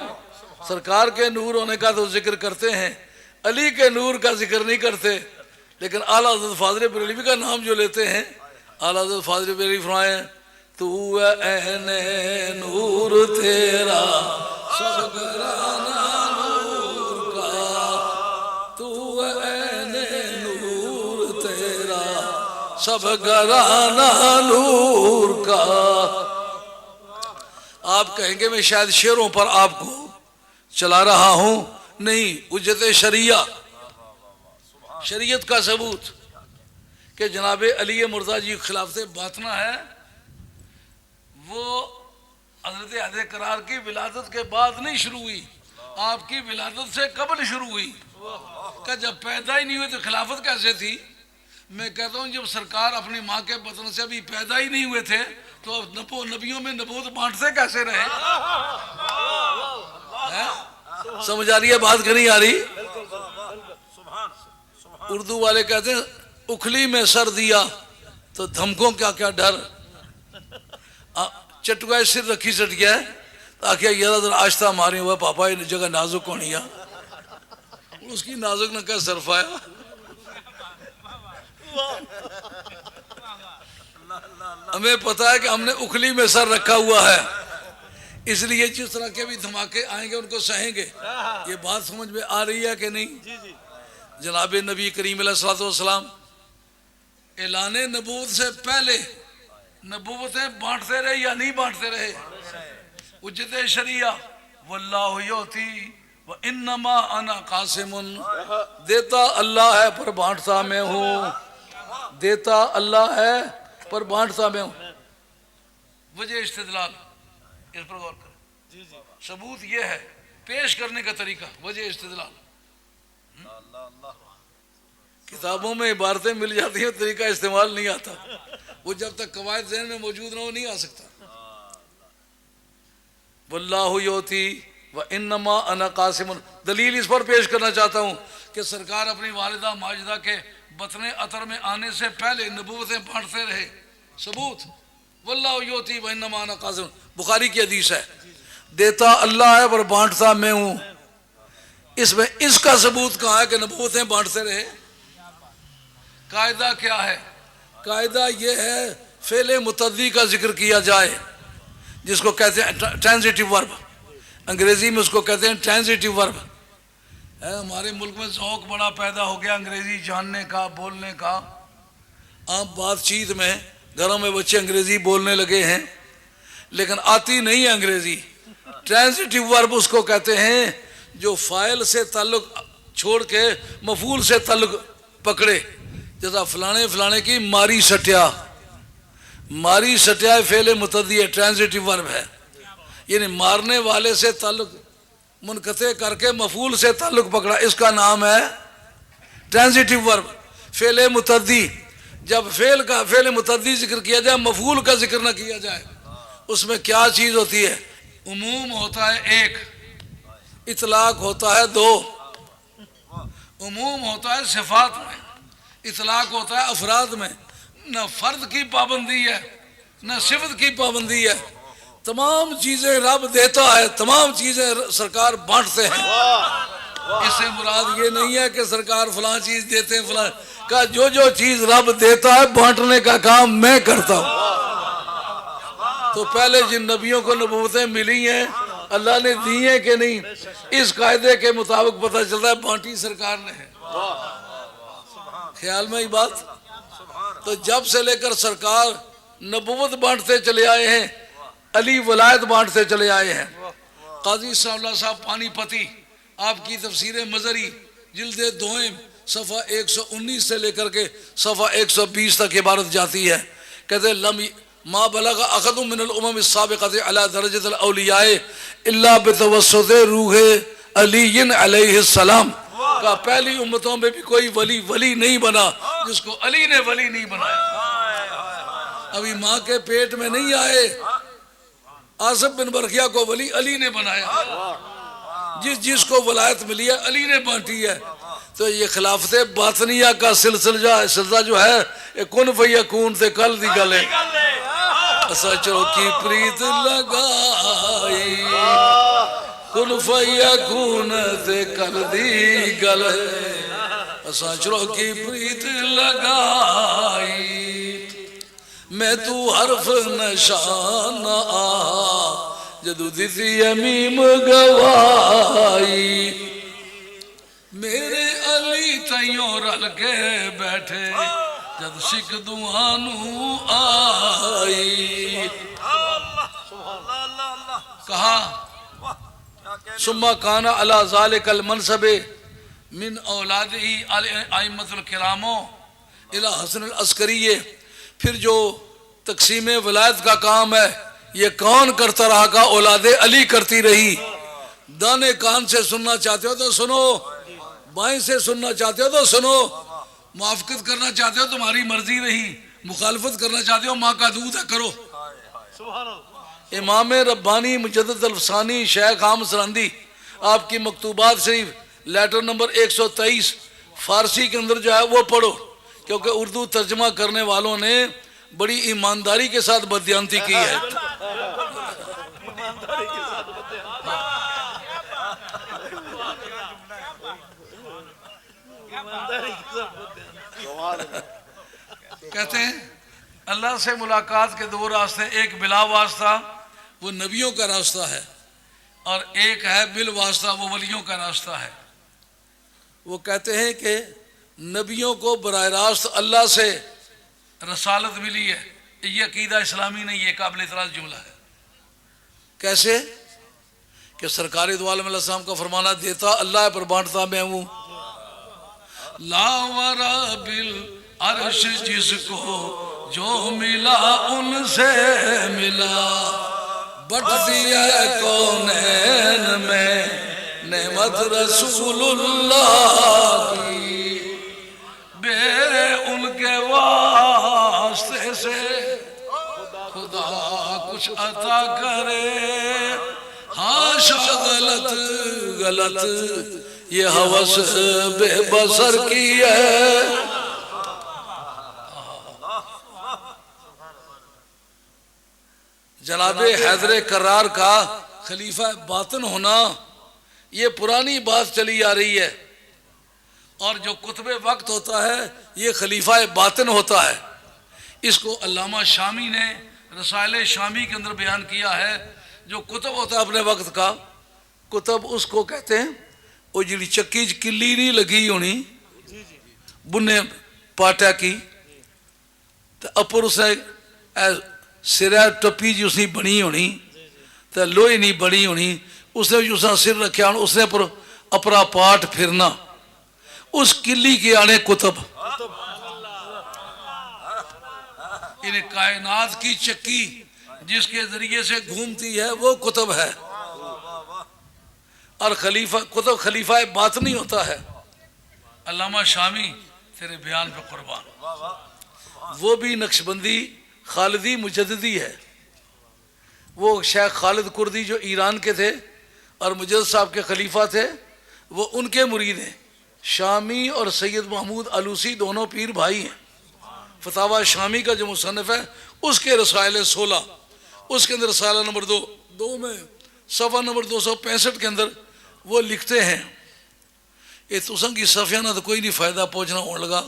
سرکار کے نور ہونے کا تو ذکر کرتے ہیں، علی کے نور کا ذکر نہیں کرتے، لیکن اعلیٰ حضرت فاضل بریلوی کا نام جو لیتے ہیں، اعلیٰ حضرت فاضل بریلوی فرمائے تو عین نور تیرا سب گھرانہ نور کا، تو عین نور تیرا سب گھرانہ نور کا۔ آپ کہیں گے میں شاید شعروں پر آپ کو چلا رہا ہوں، نہیں، حجت شریعہ، شریعت کا ثبوت کہ جناب علی مرتضیٰ جی خلافت باطنہ ہے، وہ حضرت حیدر کرار کی ولادت کے بعد نہیں شروع ہوئی، آپ کی ولادت سے قبل شروع ہوئی۔ کہ جب پیدا ہی نہیں ہوئے تو خلافت کیسے تھی؟ میں کہتا ہوں جب سرکار اپنی ماں کے بطن سے ابھی پیدا ہی نہیں ہوئے تھے تو نبیوں میں نبوت بانٹتے کیسے رہے؟ سمجھ آ رہی ہے بات کہ نہیں آ رہی؟ اردو والے کہتے ہیں اکھلی میں سر دیا تو دھمکوں کیا کیا ڈر، چٹوائے سر رکھی سٹ گیا ہے تاکہ یہ ذرا آہستہ ماری ہوا پاپا یہ جگہ نازک ہونی ہے، اس کی نازک نہ کہ سرفایا۔ ہمیں پتا ہے کہ ہم نے اکھلی میں سر رکھا ہوا ہے، اس لیے جس طرح کے بھی دھماکے آئیں گے ان کو سہیں گے۔ یہ بات سمجھ میں آ رہی ہے کہ نہیں؟ جناب نبی کریم علیہ الصلوۃ والسلام اعلان نبوت سے پہلے نبوتیں بانٹتے رہے یا نہیں بانٹتے رہے؟ حجت شریعہ واللہ یعطی وانما انا قاسم، دیتا اللہ ہے پر بانٹتا میں ہوں، دیتا اللہ ہے پر بانٹتا میں ہوں۔ وجہ استدلال اس پر غور کریں، ثبوت یہ ہے، پیش کرنے کا طریقہ وجہ استدلال۔ کتابوں میں عبارتیں مل جاتی ہیں، طریقہ استعمال نہیں آتا، وہ جب تک قواعد ذہن میں موجود نہ ہو نہیں آ سکتا۔ واللہ یعطی وانما انا قاسم، دلیل اس پر پیش کرنا چاہتا ہوں کہ سرکار اپنی والدہ ماجدہ کے بطن عطر میں آنے سے پہلے نبوتیں بانٹتے رہے، ثبوت واللہ یعطی وانما انا قاسم، بخاری کی حدیث ہے، دیتا اللہ ہے پر بانٹتا میں ہوں۔ اس میں اس کا ثبوت کہاں ہے کہ نبوتیں بانٹتے رہے؟ قاعدہ کیا ہے؟ قاعدہ یہ ہے فعل متعدی کا ذکر کیا جائے جس کو کہتے ہیں ٹرانزٹیو ورب، انگریزی میں اس کو کہتے ہیں ٹرانزٹیو ورب. ہمارے ملک میں ذوق بڑا پیدا ہو گیا انگریزی جاننے کا، بولنے کا. عام بات چیت میں گھروں میں بچے انگریزی بولنے لگے ہیں لیکن آتی نہیں ہے انگریزی. ٹرانزٹیو ورب اس کو کہتے ہیں جو فاعل سے تعلق چھوڑ کے مفعول سے تعلق پکڑے. جیسا فلانے فلانے کی ماری سٹیا، ماری سٹیا فعل متعدی ہے، ٹرانزٹیو ورب ہے، یعنی مارنے والے سے تعلق منقطع کر کے مفعول سے تعلق پکڑا، اس کا نام ہے ٹرانزٹیو ورب. فعل متعدی جب فعل متعدی ذکر کیا جائے مفعول کا ذکر نہ کیا جائے، اس میں کیا چیز ہوتی ہے؟ عموم ہوتا ہے ایک، اطلاق ہوتا ہے دو. عموم ہوتا ہے صفات میں، اطلاق ہوتا ہے افراد میں. نہ فرد کی پابندی ہے نہ صفت کی پابندی ہے، تمام چیزیں رب دیتا ہے، تمام چیزیں سرکار بانٹتے ہیں. اس سے مراد یہ نہیں ہے کہ سرکار فلاں چیز دیتے ہیں فلاں کا، جو چیز رب دیتا ہے بانٹنے کا کام میں کرتا ہوں. تو پہلے جن نبیوں کو نبوتیں ملی ہیں اللہ نے دی ہیں کہ نہیں، اس قاعدے کے مطابق پتہ چلتا ہے بانٹی سرکار نے ہے. خیال میں ہی بات. تو جب سے لے کر سرکار نبوت بانٹتے چلے آئے ہیں، علی ولایت بانٹتے چلے آئے ہیں. قاضی صاحب اللہ صاحب پانی پتی آپ کی تفسیر مظہری جلد دوئم صفحہ 119 سے لے کر کے صفحہ 120 تک عبارت جاتی ہے. کہتے لم ما بلغ احد من الامم السابقۃ علی درجۃ الاولیاء الا بتوسط روح علی علیہ السلام. کا پہلی امتوں میں بھی کوئی ولی نہیں بنا جس کو علی نے ولی نہیں بنایا. ابھی ماں کے پیٹ میں نہیں آئے، آصف بن برقیہ کو ولی علی نے بنایا. جس کو ولایت ملی ہے علی نے بانٹی ہے. تو یہ خلافت باطنیہ کا سلسلہ جو ہے یہ کن فیکون تے کل دی گل ہے. سچوں کی پریت لگائی کن فیکون تے کل دی گل ہے. سچوں کی پریت لگائی میں تو حرف نشان آ جدو دیتی امیم گوائی. میرے علی تیوں رل کے بیٹھے جد سکھ دوانو آئی. کہا ثم کان علی ذالک المنصب من اولادہ ائمۃ الکرام الی حسن العسکری. پھر جو تقسیم ولایت کا کام ہے یہ کون کرتا رہا؟ کا اولاد علی کرتی رہی. دانے کان سے سننا چاہتے ہو تو سنو، بائیں سے سننا چاہتے ہو تو سنو. موافقت کرنا چاہتے ہو تمہاری مرضی رہی، مخالفت کرنا چاہتے ہو ماں کا دودھ ہے کرو. امام ربانی مجدد الفسانی شیخ حامد سرہندی آپ کی مکتوبات شریف لیٹر نمبر 123 فارسی کے اندر جو ہے وہ پڑھو، کیونکہ اردو ترجمہ کرنے والوں نے بڑی ایمانداری کے ساتھ بددیانتی کی ہے. کہتے ہیں اللہ سے ملاقات کے دو راستے، ایک بلا واسطہ وہ نبیوں کا راستہ ہے اور ایک ہے بال واسطہ وہ ولیوں کا راستہ ہے. وہ کہتے ہیں کہ نبیوں کو براہ راست اللہ سے رسالت ملی ہے. یہ عقیدہ اسلامی نہیں، یہ قابل اعتراض جملہ ہے. کیسے کہ سرکار دو عالم علیہ السلام کا فرمانا دیتا اللہ پر بانٹتا میں ہوں. لا ورا بالعرش جس کو جو ملا ان سے ملا، بٹ دیا کونین میں نعمت رسول اللہ کی. بے ان کے واسطے سے خدا کچھ عطا کرے. ہاشا غلط یہ ہوس بے بسر کی ہے. جناب حیدر کرار کا خلیفہ باطن ہونا یہ پرانی بات چلی آ رہی ہے، اور جو کتب وقت ہوتا ہے یہ خلیفہ باطن ہوتا ہے۔ اس کو علامہ شامی نے رسائل شامی کے اندر بیان کیا ہے۔ جو کتب ہوتا ہے اپنے وقت کا، کتب اس کو کہتے ہیں وہ جڑی چکی کلی نہیں لگی ہونی بنے پاٹا کی تو اپر اسے سرا ٹپی جی اس نے بنی ہونی تو لوہی نہیں بنی ہونی، اس نے جو سر رکھا ہونا اس نے پر اپنا پاٹ پھرنا، اس کلی کے آنے کتب، یعنی کائنات کی چکی جس کے ذریعے سے گھومتی ہے وہ کتب ہے، اور خلیفہ کتب خلیفہ باطنی ہوتا ہے۔ علامہ شامی تیرے بیان پہ قربان، وہ بھی نقشبندی خالدی مجددی ہے۔ وہ شیخ خالد کردی جو ایران کے تھے اور مجدد صاحب کے خلیفہ تھے، وہ ان کے مرید ہیں۔ شامی اور سید محمود علوسی دونوں پیر بھائی ہیں۔ فتاوی شامی کا جو مصنف ہے اس کے رسائل 16، اس کے اندر رسالہ نمبر 2 میں صفحہ نمبر 265 کے اندر وہ لکھتے ہیں، یہ تساں کی صفحہ نہ تو کوئی نہیں فائدہ پہنچنا ہونے لگا،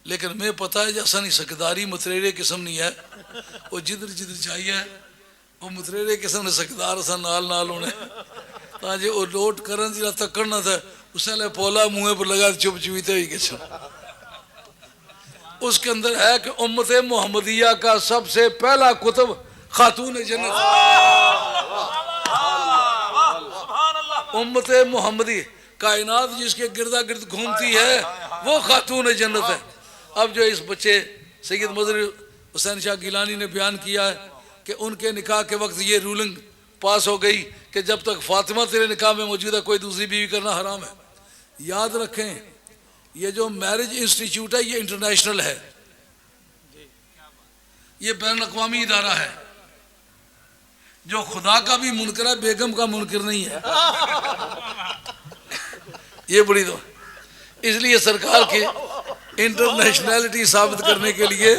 لیکن میں پتہ ہے جیسا نہیں سکداری متریرے قسم نہیں ہے، وہ جدھر چاہیے وہ متریرے قسم نے سکدار اسا نال ہونے تاکہ وہ لوٹ کرن جی تکڑ نہ تھا اس نے پولا منہ پر لگا چپ چپیتے ہوئی قسم۔ اس کے اندر ہے کہ امت محمدیہ کا سب سے پہلا کتب خاتون جنت، امت محمدی کائنات جس کے گردا گرد گھومتی ہے وہ خاتون جنت ہے۔ اب جو اس بچے سید مظہر حسین شاہ گیلانی نے بیان کیا ہے کہ ان کے نکاح کے وقت یہ رولنگ پاس ہو گئی کہ جب تک فاطمہ تیرے نکاح میں موجود ہے کوئی دوسری بیوی کرنا حرام ہے۔ یاد رکھیں یہ جو میرج انسٹیٹیوٹ ہے یہ انٹرنیشنل ہے، یہ بین الاقوامی ادارہ ہے، جو خدا کا بھی منکر ہے بیگم کا منکر نہیں ہے۔ یہ بڑی دو اس لیے سرکار کی انٹرنیشنلٹی ثابت کرنے کے لیے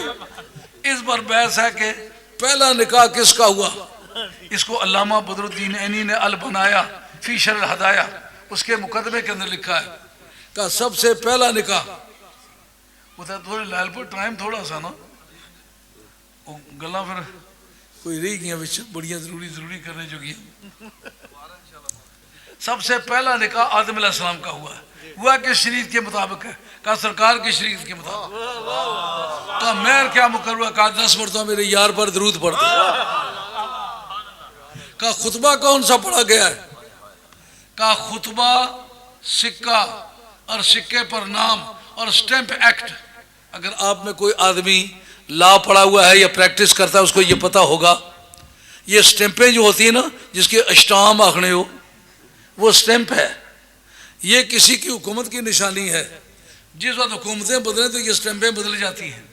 اس پر بحث ہے کہ پہلا نکاح کس کا ہوا۔ اس کو علامہ بدر الدین عینی نے البنایا فی شرح الہدایہ اس کے مقدمے کے اندر لکھا ہے کہ سب سے پہلا نکاح تھوڑے لائل پر ٹائم تھوڑا سا نا گلا پھر کوئی رہی گیا بچ بڑیاں ضروری کرنے جو گیا۔ سب سے پہلا نکاح آدم علیہ السلام کا ہوا کہ شریعت کے مطابق ہے، کہا سرکار کی شریعت کے مطابق، کہا مہر کیا مقرر ہوا، کہا 10 مرتبہ میرے یار پر درود پڑھ دو، کہا خطبہ کون سا پڑھا گیا ہے، کہا خطبہ سکہ اور سکے پر نام اور سٹیمپ ایکٹ۔ اگر آپ میں کوئی آدمی لا پڑھا ہوا ہے یا پریکٹس کرتا ہے اس کو یہ پتا ہوگا، یہ سٹیمپیں جو ہوتی ہیں نا جس کے اشتام آخنے ہو وہ سٹیمپ ہے، یہ کسی کی حکومت کی نشانی ہے۔ جس وقت حکومتیں بدلیں تو یہ سٹیمپیں بدل جاتی ہیں،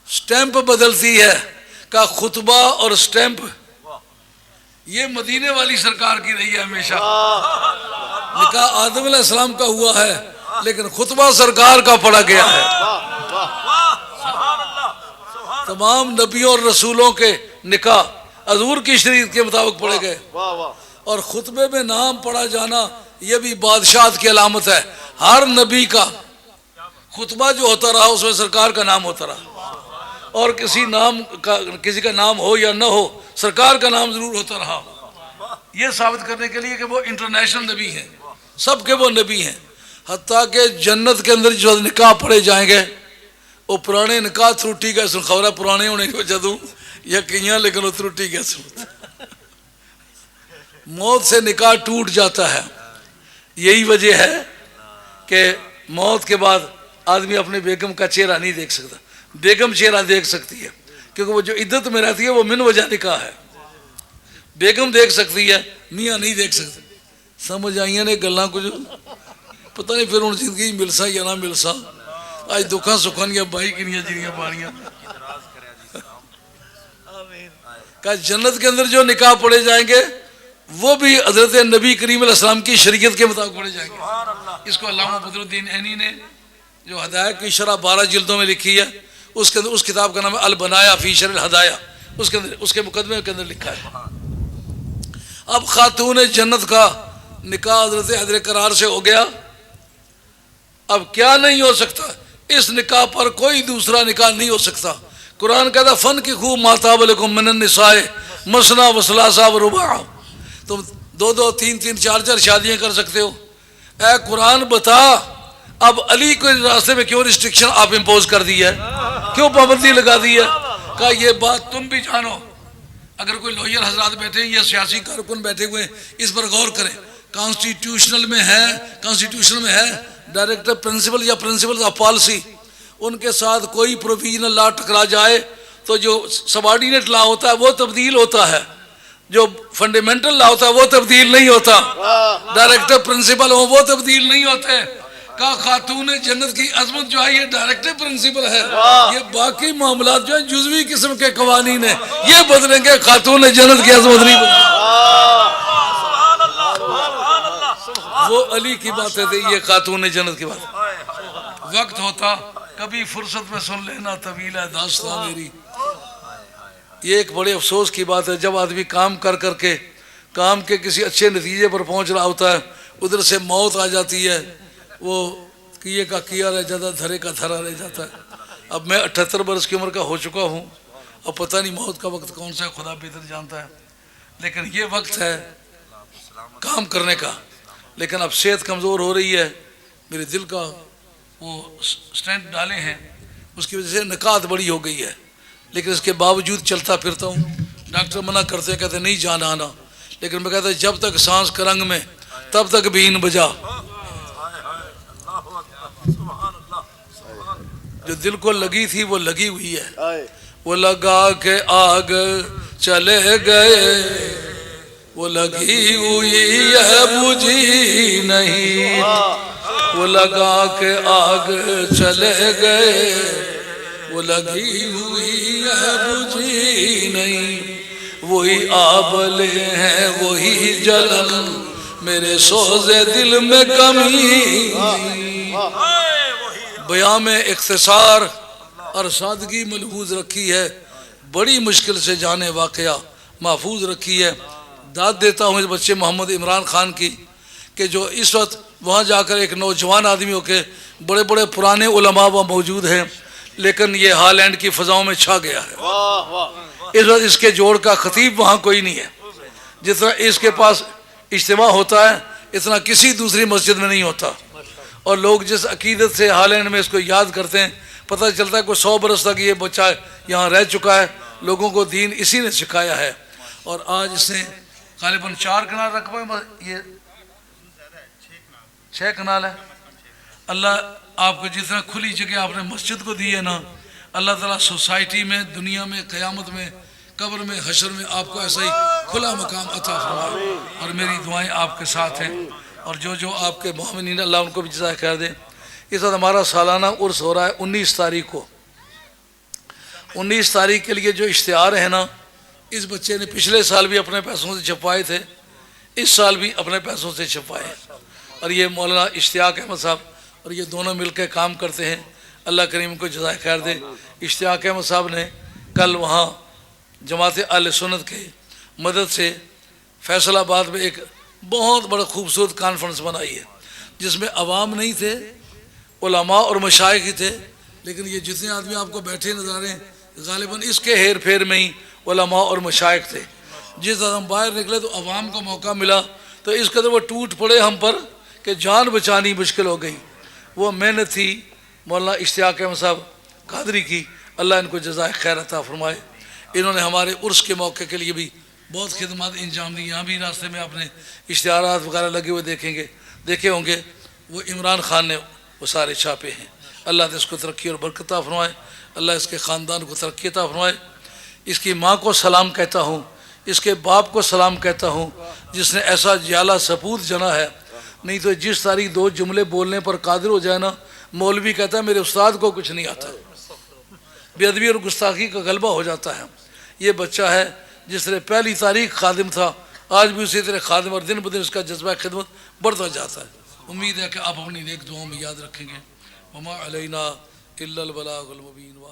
سٹیمپ بدلتی ہے۔ کا خطبہ اور سٹیمپ یہ مدینے والی سرکار کی رہی ہے ہمیشہ۔ نکاح آدم علیہ السلام کا ہوا ہے لیکن خطبہ سرکار کا پڑھا گیا ہے۔ تمام نبیوں اور رسولوں کے نکاح حضور کی شریعت کے مطابق پڑھے گئے، اور خطبے میں نام پڑھا جانا یہ بھی بادشاہت کی علامت ہے۔ ہر نبی کا خطبہ جو ہوتا رہا اس میں سرکار کا نام ہوتا رہا، اور کسی کا نام ہو یا نہ ہو سرکار کا نام ضرور ہوتا رہا، یہ ثابت کرنے کے لیے کہ وہ انٹرنیشنل نبی ہیں، سب کے وہ نبی ہیں۔ حتیٰ کہ جنت کے اندر جو نکاح پڑھے جائیں گے وہ پرانے نکاح ترٹی گئے سن، خبر ہے پرانے ہونے کی وجہ دوں یا کئیاں لیکن وہ ترٹی گئے سن۔ موت سے نکاح ٹوٹ جاتا ہے، یہی وجہ ہے کہ موت کے بعد آدمی اپنے بیگم کا چہرہ نہیں دیکھ سکتا، بیگم چہرہ دیکھ سکتی ہے کیونکہ وہ جو عدت میں رہتی ہے وہ من وجہ نکاح ہے، بیگم دیکھ سکتی ہے میاں نہیں دیکھ سکتے۔ سمجھ آئیاں نے گلاں کچھ پتہ نہیں پھر ان زندگی ملسا یا نہ ملسا، آج دکھاں سکھان یا بائی کنیاں جنیاں پاڑیاں۔ کہ جنت کے اندر جو نکاح پڑھے جائیں گے وہ بھی حضرت نبی کریم علیہ السلام کی شریعت کے مطابق پڑھے جائیں گے۔ اس کو علامہ بدر الدین عینی نے جو ہدایہ کی شرح 12 جلدوں میں لکھی ہے اس کے اندر اس کتاب کا نام ہے البنایا فی شرح الہدایہ، اس کے مقدمے کے اندر لکھا ہے۔ اب خاتون جنت کا نکاح حضرت حیدر کرار سے ہو گیا، اب کیا نہیں ہو سکتا؟ اس نکاح پر کوئی دوسرا نکاح نہیں ہو سکتا۔ قرآن کہتا فن کی خوب ماتاب لکم من النساء مثنی و ثلاثہ و رباع، تم دو دو تین تین چار چار شادیاں کر سکتے ہو۔ اے قرآن بتا اب علی کو راستے میں کیوں ریسٹرکشن آپ امپوز کر دی ہے، کیوں پابندی لگا دی ہے؟ کہا یہ بات تم بھی جانو، اگر کوئی لوئر حضرات بیٹھے ہیں یا سیاسی کارکن بیٹھے ہوئے اس پر غور کریں۔ کانسٹیٹیوشنل میں ہے ڈائریکٹر پرنسپل یا پرنسپل آف پالیسی، ان کے ساتھ کوئی پروویژنل لا ٹکرا جائے تو جو سبارڈینیٹ لا ہوتا ہے وہ تبدیل ہوتا ہے، جو فنڈامنٹل لا ہوتا ہے وہ تبدیل نہیں ہوتا، ڈائریکٹر پرنسپل ہو وہ تبدیل نہیں ہوتے۔ کہا خاتون جنت کی عظمت جو ہے یہ ڈائریکٹر پرنسپل ہے، یہ باقی معاملات جو ہیں جزوی قسم کے قوانین ہیں، یہ بدلیں گے، خاتون جنت کی عظمت نہیں بدلیں گے۔ وہ علی کی باتیں تھی، یہ خاتون جنت کی بات۔ وقت ہوتا کبھی فرصت میں سن لینا طویل ہے داستان میری۔ یہ ایک بڑے افسوس کی بات ہے جب آدمی کام کر کر کے کام کے کسی اچھے نتیجے پر پہنچ رہا ہوتا ہے، ادھر سے موت آ جاتی ہے، وہ کیے کا کیا رہ جاتا، دھرے کا دھرا رہ جاتا ہے۔ اب میں 78 برس کی عمر کا ہو چکا ہوں، اب پتہ نہیں موت کا وقت کون سا ہے، خدا بہتر جانتا ہے، لیکن یہ وقت ہے کام کرنے کا۔ لیکن اب صحت کمزور ہو رہی ہے، میرے دل کا وہ سٹینٹ ڈالے ہیں، اس کی وجہ سے نکات بڑی ہو گئی ہے، لیکن اس کے باوجود چلتا پھرتا ہوں۔ ڈاکٹر منع کرتے ہیں، کہتے نہیں جان آنا، لیکن میں کہتا ہوں جب تک سانس کرنگ میں تب تک بین بجا۔ جو دل کو لگی تھی وہ لگی ہوئی ہے، وہ لگا کے آگ چلے گئے، وہ لگی ہوئی ہے بجھی نہیں، وہ لگا کے آگ چلے گئے، وہ لگی ہوئی ہے بجھی نہیں، وہی آبلے ہیں وہی جلن، میرے سوزے دل میں کمی۔ بیان میں اختصار اور سادگی ملحوظ رکھی ہے، بڑی مشکل سے جانے واقعہ محفوظ رکھی ہے۔ داد دیتا ہوں اس بچے محمد عمران خان کی کہ جو اس وقت وہاں جا کر ایک نوجوان آدمی ہو کے بڑے بڑے پرانے علماء وہاں موجود ہیں، لیکن یہ ہالینڈ کی فضاؤں میں چھا گیا ہے۔ اس وقت اس کے جوڑ کا خطیب وہاں کوئی نہیں ہے، جتنا اس کے پاس اجتماع ہوتا ہے اتنا کسی دوسری مسجد میں نہیں ہوتا، اور لوگ جس عقیدت سے ہالینڈ میں اس کو یاد کرتے ہیں، پتہ چلتا ہے کوئی 100 برس تک یہ بچہ یہاں رہ چکا ہے، لوگوں کو دین اسی نے سکھایا ہے۔ اور آج اس نے غالباً 4 کنال رقبہ ہے، یہ 6 کنال ہے۔ اللہ آپ کو جتنا کھلی جگہ آپ نے مسجد کو دی ہے نا، اللہ تعالیٰ سوسائٹی میں، دنیا میں، قیامت میں، قبر میں، حشر میں آپ کو ایسا ہی کھلا مقام عطا فرمائے۔ اور میری دعائیں آپ کے ساتھ ہیں، اور جو آپ کے معاونین اللہ ان کو بھی جزائے خیر دیں۔ اس وقت ہمارا سالانہ عرس ہو رہا ہے 19 تاریخ کو۔ 19 تاریخ کے لیے جو اشتہار ہے نا، اس بچے نے پچھلے سال بھی اپنے پیسوں سے چھپائے تھے، اس سال بھی اپنے پیسوں سے چھپائے، اور یہ مولانا اشتیاق احمد صاحب اور یہ دونوں مل کے کام کرتے ہیں، اللہ کریم کو جزائے خیر دے۔ اشتیاق احمد صاحب نے کل وہاں جماعت اہل سنت کے مدد سے فیصل آباد میں ایک بہت بڑا خوبصورت کانفرنس بنائی ہے، جس میں عوام نہیں تھے، علماء اور مشائخ ہی تھے، لیکن یہ جتنے آدمی آپ کو بیٹھے نظر آ رہے ہیں غالباً اس کے ہیر پھیر میں ہی علماء اور مشائخ تھے۔ جس طرح ہم باہر نکلے تو عوام کو موقع ملا تو اس قدر وہ ٹوٹ پڑے ہم پر کہ جان بچانی مشکل ہو گئی۔ وہ محنت تھی مولانا اشتیاق احمد صاحب قادری کی، اللہ ان کو جزائے خیر عطا فرمائے۔ انہوں نے ہمارے عرس کے موقع کے لیے بھی بہت خدمات انجام دی۔ یہاں بھی راستے میں آپ نے اشتہارات وغیرہ لگے ہوئے دیکھے ہوں گے، وہ عمران خان نے وہ سارے چھاپے ہیں۔ اللہ نے اس کو ترقی اور برکت عطا فرمائے، اللہ اس کے خاندان کو ترقی عطا فرمائے۔ اس کی ماں کو سلام کہتا ہوں، اس کے باپ کو سلام کہتا ہوں جس نے ایسا جیالہ سپوت جنا ہے، نہیں تو جس تاریخ 2 جملے بولنے پر قادر ہو جائے نا، مولوی کہتا ہے میرے استاد کو کچھ نہیں آتا، بے ادبی اور گستاخی کا غلبہ ہو جاتا ہے۔ یہ بچہ ہے جس طرح پہلی تاریخ خادم تھا، آج بھی اسی طرح خادم، اور دن بدن اس کا جذبہ خدمت بڑھتا جاتا ہے۔ امید ہے کہ آپ اپنی نیک دعاؤں میں یاد رکھیں گے۔ وما علینا الا البلاغ المبین۔